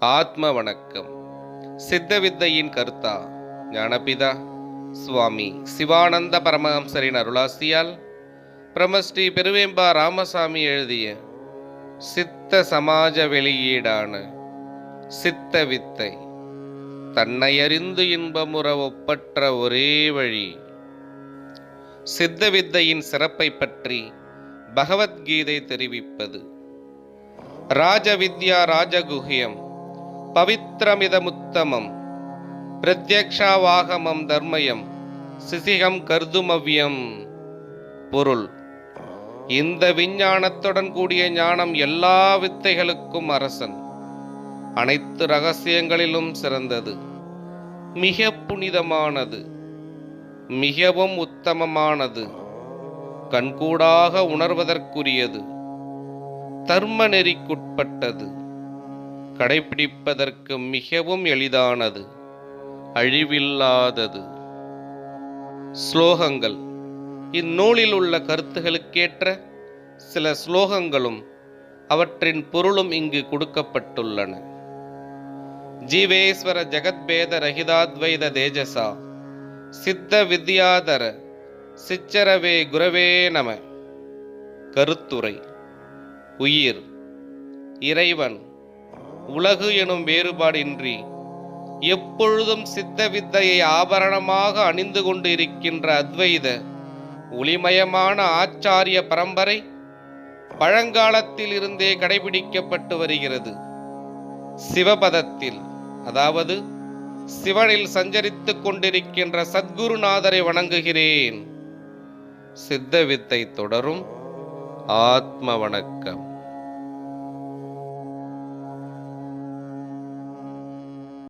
ஆத்ம வணக்கம். சித்த வித்தையின் கர்த்தா ஞானபிதா சுவாமி சிவானந்த பரமஹம்சரின் அருளாசியால் பிரமஸ்ரீ பெருவேம்பா ராமசாமி எழுதிய சித்த சமாஜ வெளியீடான சித்த வித்தை, தன்னையறிந்து இன்பமுற ஒப்பற்ற ஒரே வழி. சித்த வித்தையின் சிறப்பை பற்றி பகவத்கீதை தெரிவிப்பது. ராஜவித்யா ராஜகுஹ்யம் பவித்ரமிதமுத்தமம் பிரத்யக்ஷாவாகமம் தர்மயம் சிசிகம் கர்துமவ்யம். பொருள்: இந்த விஞ்ஞானத்துடன் கூடிய ஞானம் எல்லா வித்தைகளுக்கும் அரசன், அனைத்து ரகசியங்களிலும் சிறந்தது, மிக புனிதமானது, மிகவும் உத்தமமானது, கண்கூடாக உணர்வதற்குரியது, தர்ம நெறிக்குட்பட்டது, கடைபிடிப்பதற்கு மிகவும் எளிதானது, அழிவில்லாதது. ஸ்லோகங்கள். இந்நூலில் உள்ள கருத்துகளுக்கேற்ற சில ஸ்லோகங்களும் அவற்றின் பொருளும் இங்கு கொடுக்கப்பட்டுள்ளன. ஜீவேஸ்வர ஜகத்பேத ரஹிதாத்வைத தேஜசா சித்த வித்யாதர சிச்சரவே குரவே நம. கருத்துரை: உயிர், இறைவன், உலகு எனும் வேறுபாடின்றி எப்பொழுதும் சித்த வித்தையை ஆபரணமாக அணிந்து கொண்டு இருக்கின்ற அத்வைத ஒளிமயமான ஆச்சாரிய பரம்பரை பழங்காலத்தில் இருந்தே கடைபிடிக்கப்பட்டு வருகிறது. சிவபதத்தில், அதாவது சிவனில் சஞ்சரித்துக் கொண்டிருக்கின்ற சத்குருநாதரை வணங்குகிறேன். சித்த வித்தை தொடரும். ஆத்ம வணக்கம்.